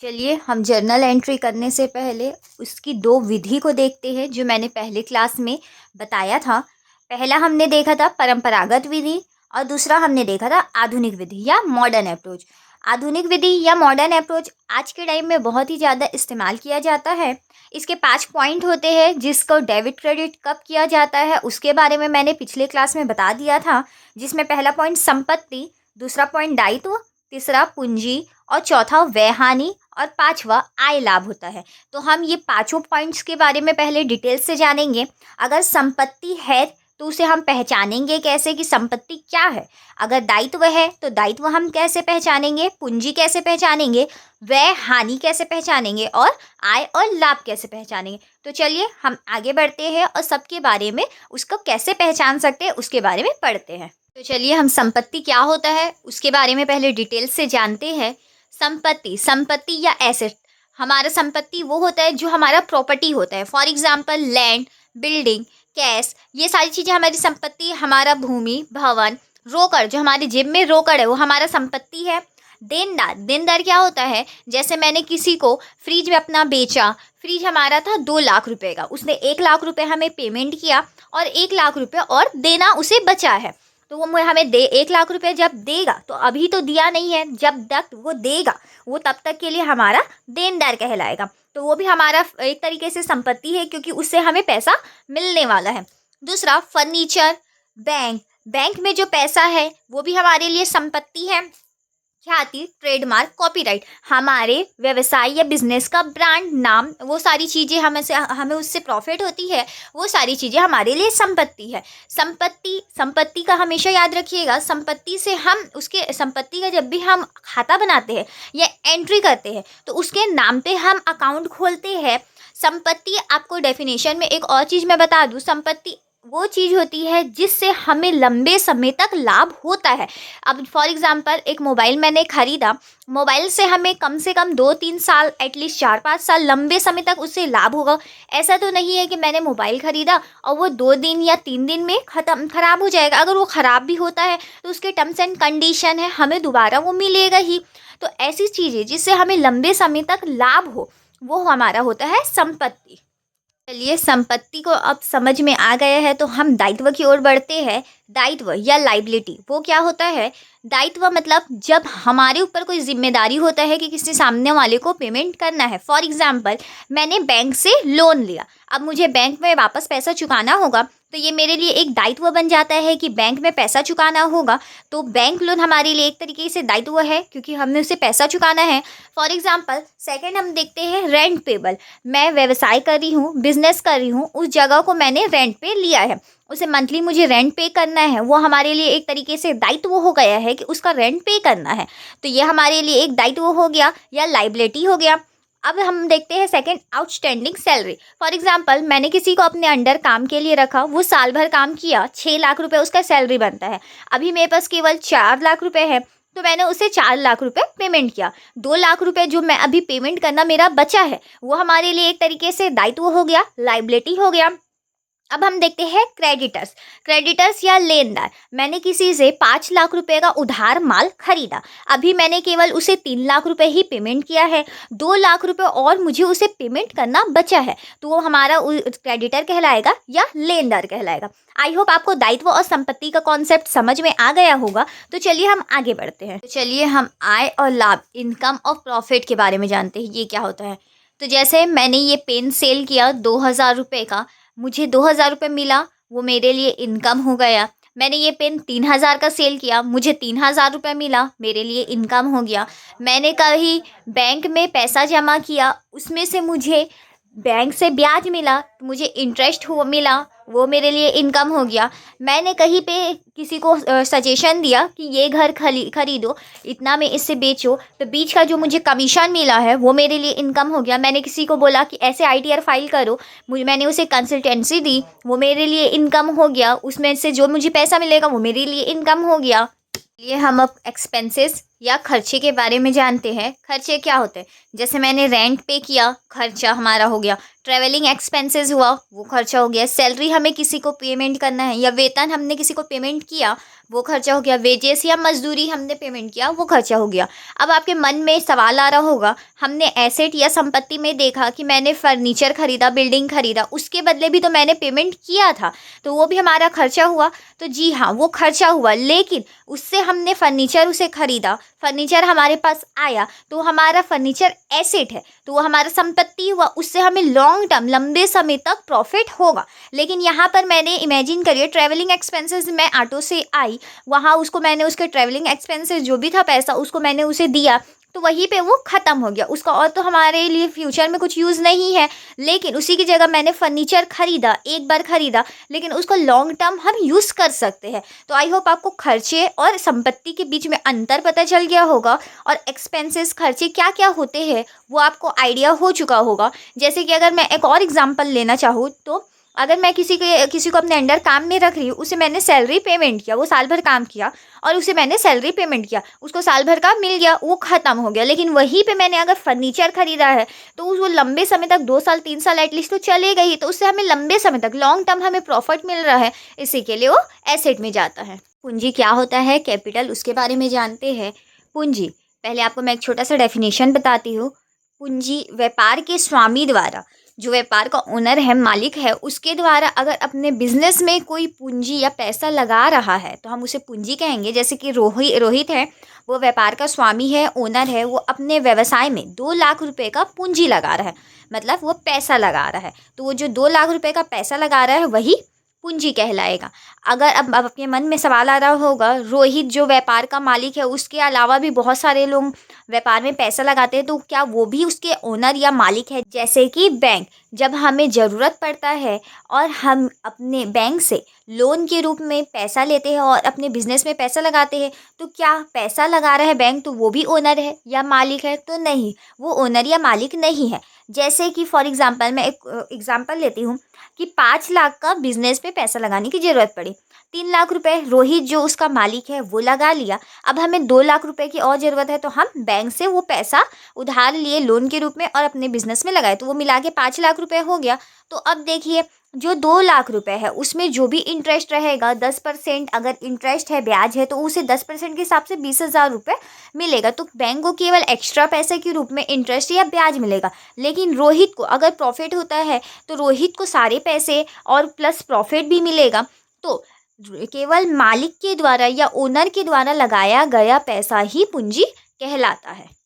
चलिए हम journal entry करने से पहले उसकी दो विधि को देखते हैं जो मैंने पहले क्लास में बताया था। पहला हमने देखा था परंपरागत विधि और दूसरा हमने देखा था आधुनिक विधि या मॉडर्न अप्रोच। आधुनिक विधि या मॉडर्न अप्रोच आज के टाइम में बहुत ही ज़्यादा इस्तेमाल किया जाता है। इसके 5 पॉइंट होते हैं जिसको डेबिट क्रेडिट कब किया जाता है उसके बारे में मैंने पिछले क्लास में बता दिया था, जिसमें पहला पॉइंट संपत्ति, दूसरा पॉइंट दायित्व, तीसरा पूंजी और चौथा व्यय हानि और पांचवा आय लाभ होता है। तो हम ये पांचों पॉइंट्स के बारे में पहले डिटेल से जानेंगे। अगर संपत्ति है तो उसे हम पहचानेंगे कैसे कि संपत्ति क्या है। अगर दायित्व है तो दायित्व हम कैसे पहचानेंगे, पूंजी कैसे पहचानेंगे, व्यय हानि कैसे पहचानेंगे और आय और लाभ कैसे पहचानेंगे। तो चलिए हम आगे बढ़ते हैं और सबके बारे में उसको कैसे पहचान सकते हैं उसके बारे में पढ़ते हैं। तो चलिए हम संपत्ति क्या होता है उसके बारे में पहले डिटेल से जानते हैं। संपत्ति या एसेट, हमारा संपत्ति वो होता है जो हमारा प्रॉपर्टी होता है। For example land, building, cash, ये सारी चीज़ें हमारी संपत्ति। हमारा भूमि, भवन, रोकड़, जो हमारे जेब में रोकड़ है वो हमारा संपत्ति है। देनदार क्या होता है, जैसे मैंने किसी को फ्रिज में अपना बेचा, फ्रिज हमारा था 2 लाख रुपए का, उसने 1 लाख रुपए हमें पेमेंट किया और 1 लाख रुपए और देना उसे बचा है। तो वो हमें 1 लाख रुपए जब देगा, तो अभी तो दिया नहीं है, जब तक वो देगा वो तब तक के लिए हमारा देनदार कहलाएगा। तो वो भी हमारा एक तरीके से संपत्ति है क्योंकि उससे हमें पैसा मिलने वाला है। दूसरा फर्नीचर, बैंक में जो पैसा है वो भी हमारे लिए संपत्ति है। ख्याति, ट्रेडमार्क, कॉपीराइट, हमारे व्यवसाय या बिजनेस का ब्रांड नाम, वो सारी चीज़ें हमें उससे प्रॉफिट होती है, वो सारी चीज़ें हमारे लिए संपत्ति है। संपत्ति का हमेशा याद रखिएगा, संपत्ति से हम उसके संपत्ति का जब भी हम खाता बनाते हैं या एंट्री करते हैं तो उसके नाम पे हम अकाउंट खोलते हैं। संपत्ति, आपको डेफिनेशन में एक और चीज़ मैं बता दूँ, संपत्ति वो चीज़ होती है जिससे हमें लंबे समय तक लाभ होता है। अब फॉर एग्जांपल एक मोबाइल मैंने ख़रीदा, मोबाइल से हमें कम से कम 2-3 साल, एटलीस्ट 4-5 साल लंबे समय तक उससे लाभ होगा। ऐसा तो नहीं है कि मैंने मोबाइल ख़रीदा और वो 2 दिन या 3 दिन में ख़राब हो जाएगा। अगर वो ख़राब भी होता है तो उसके टर्म्स एंड कंडीशन है, हमें दोबारा वो मिलेगा ही। तो ऐसी चीज़ें जिससे हमें लंबे समय तक लाभ हो वो हमारा होता है संपत्ति। चलिए संपत्ति को अब समझ में आ गया है तो हम दायित्व की ओर बढ़ते हैं। दायित्व या लाइबिलिटी वो क्या होता है? दायित्व मतलब जब हमारे ऊपर कोई जिम्मेदारी होता है कि किसी सामने वाले को पेमेंट करना है। फॉर एग्जाम्पल मैंने बैंक से लोन लिया, अब मुझे बैंक में वापस पैसा चुकाना होगा, तो ये मेरे लिए एक दायित्व बन जाता है कि बैंक में पैसा चुकाना होगा। तो बैंक लोन हमारे लिए एक तरीके से दायित्व है क्योंकि हमने उसे पैसा चुकाना है। फॉर एग्जाम्पल सेकेंड हम देखते हैं रेंट पेबल। मैं व्यवसाय कर रही हूँ, बिजनेस कर रही हूँ, उस जगह को मैंने रेंट पे लिया है, उसे मंथली मुझे रेंट पे करना है, वो हमारे लिए एक तरीके से दायित्व हो गया है कि उसका रेंट पे करना है। तो ये हमारे लिए एक दायित्व हो गया या लाइबिलिटी हो गया। अब हम देखते हैं second, outstanding salary. For example मैंने किसी को अपने अंडर काम के लिए रखा, वो साल भर काम किया, 6 लाख रुपए उसका सैलरी बनता है। अभी मेरे पास केवल 4 लाख रुपए है तो मैंने उसे 4 लाख रुपए पेमेंट किया। 2 लाख रुपए जो मैं अभी पेमेंट करना मेरा बचा है वो हमारे लिए एक तरीके से दायित्व हो गया, लाइबिलिटी हो गया। अब हम देखते हैं क्रेडिटर्स या लेनदार। मैंने किसी से 5 लाख रुपए का उधार माल खरीदा, अभी मैंने केवल उसे 3 लाख रुपए ही पेमेंट किया है, 2 लाख रुपए और मुझे उसे पेमेंट करना बचा है, तो वो हमारा क्रेडिटर कहलाएगा या लेनदार कहलाएगा। आई होप आपको दायित्व और संपत्ति का कॉन्सेप्ट समझ में आ गया होगा। तो चलिए हम आगे बढ़ते हैं। तो चलिए हम आय और लाभ, इनकम और प्रॉफिट के बारे में जानते हैं, ये क्या होता है। तो जैसे मैंने ये पेन सेल किया 2,000 रुपये का, मुझे 2,000 रुपये मिला, वो मेरे लिए इनकम हो गया। मैंने ये पेन 3,000 का सेल किया, मुझे 3,000 रुपये मिला, मेरे लिए इनकम हो गया। मैंने कहीं बैंक में पैसा जमा किया, उसमें से मुझे बैंक से ब्याज मिला, मुझे इंटरेस्ट हो मिला, वो मेरे लिए इनकम हो गया। मैंने कहीं पे किसी को सजेशन दिया कि ये घर खरीदो, इतना में इससे बेचो, तो बीच का जो मुझे कमीशन मिला है वो मेरे लिए इनकम हो गया। मैंने किसी को बोला कि ऐसे ITR फाइल करो, मैंने उसे कंसल्टेंसी दी, वो मेरे लिए इनकम हो गया। उसमें से जो मुझे पैसा मिलेगा वो मेरे लिए इनकम हो गया। ये हम अब एक्सपेंसेस या खर्चे के बारे में जानते हैं। खर्चे क्या होते हैं? जैसे मैंने रेंट पे किया, खर्चा हमारा हो गया। ट्रैवलिंग एक्सपेंसेस हुआ, वो खर्चा हो गया। सैलरी हमें किसी को पेमेंट करना है या वेतन हमने किसी को पेमेंट किया, वो खर्चा हो गया। वेजेस या मजदूरी हमने पेमेंट किया, वो खर्चा हो गया। अब आपके मन में सवाल आ रहा होगा, हमने एसेट या संपत्ति में देखा कि मैंने फर्नीचर खरीदा, बिल्डिंग खरीदा, उसके बदले भी तो मैंने पेमेंट किया था, तो वो भी हमारा खर्चा हुआ। तो जी हाँ, वो खर्चा हुआ, लेकिन उससे हमने फर्नीचर उसे खरीदा, फर्नीचर हमारे पास आया, तो हमारा फर्नीचर एसेट है, तो वो हमारा संपत्ति हुआ, उससे हमें लॉन्ग टर्म, लंबे समय तक प्रॉफिट होगा। लेकिन यहाँ पर मैंने इमेजिन करिए, ट्रैवलिंग एक्सपेंसेस, मैं ऑटो से आई, वहाँ उसको मैंने उसके ट्रैवलिंग एक्सपेंसेस जो भी था पैसा, उसको मैंने उसे दिया, तो वहीं पे वो ख़त्म हो गया उसका, और तो हमारे लिए फ्यूचर में कुछ यूज़ नहीं है। लेकिन उसी की जगह मैंने फर्नीचर खरीदा, एक बार खरीदा, लेकिन उसको लॉन्ग टर्म हम यूज़ कर सकते हैं। तो आई होप आपको खर्चे और संपत्ति के बीच में अंतर पता चल गया होगा, और एक्सपेंसेस, खर्चे क्या क्या होते हैं वो आपको आइडिया हो चुका होगा। जैसे कि अगर मैं एक और एग्जांपल लेना चाहूँ, तो अगर मैं किसी को अपने अंडर काम में रख रही हूँ, उसे मैंने सैलरी पेमेंट किया, वो साल भर काम किया और उसे मैंने सैलरी पेमेंट किया, उसको साल भर का मिल गया, वो ख़त्म हो गया। लेकिन वहीं पे मैंने अगर फर्नीचर खरीदा है, तो वो लंबे समय तक, 2 साल 3 साल एटलीस्ट तो चलेगा ही, तो उससे हमें लंबे समय तक, लॉन्ग टर्म हमें प्रॉफिट मिल रहा है, इसी के लिए वो एसेट में जाता है। पूंजी क्या होता है, कैपिटल, उसके बारे में जानते हैं। पूंजी, पहले आपको मैं एक छोटा सा डेफिनेशन बताती हूँ। पूंजी व्यापार के स्वामी द्वारा, जो व्यापार का ओनर है, मालिक है, उसके द्वारा अगर अपने बिजनेस में कोई पूंजी या पैसा लगा रहा है, तो हम उसे पूंजी कहेंगे। जैसे कि रोहित है, वो व्यापार का स्वामी है, ओनर है, वो अपने व्यवसाय में 2 लाख रुपए का पूंजी लगा रहा है, मतलब वो पैसा लगा रहा है। तो वो जो 2 लाख रुपए का पैसा लगा रहा है, वही पूंजी कहलाएगा। अगर अब आपके मन में सवाल आ रहा होगा, रोहित जो व्यापार का मालिक है, उसके अलावा भी बहुत सारे लोग व्यापार में पैसा लगाते हैं, तो क्या वो भी उसके ओनर या मालिक है? जैसे कि बैंक, जब हमें ज़रूरत पड़ता है और हम अपने बैंक से लोन के रूप में पैसा लेते हैं और अपने बिजनेस में पैसा लगाते हैं, तो क्या पैसा लगा रहा है बैंक, तो वो भी ओनर है या मालिक है? तो नहीं, वो ओनर या मालिक नहीं है। जैसे कि फॉर एग्जांपल, मैं एक एग्जांपल लेती हूँ कि 5 लाख का बिजनेस पे पैसा लगाने की ज़रूरत पड़ी, 3 लाख रुपए रोहित जो उसका मालिक है वो लगा लिया। अब हमें 2 लाख रुपए की और ज़रूरत है, तो हम बैंक से वो पैसा उधार लिए लोन के रूप में और अपने बिजनेस में लगाए, तो वो मिला के 5 लाख रुपए हो गया। तो अब देखिए, जो 2 लाख रुपए है, उसमें जो भी इंटरेस्ट रहेगा, 10% अगर इंटरेस्ट है, ब्याज है, तो उसे 10% के हिसाब से 20,000 रुपये मिलेगा। तो बैंक को केवल एक्स्ट्रा पैसे के रूप में इंटरेस्ट या ब्याज मिलेगा। लेकिन रोहित को अगर प्रॉफिट होता है, तो रोहित को सारे पैसे और प्लस प्रॉफिट भी मिलेगा। तो केवल मालिक के द्वारा या ओनर के द्वारा लगाया गया पैसा ही पूंजी कहलाता है।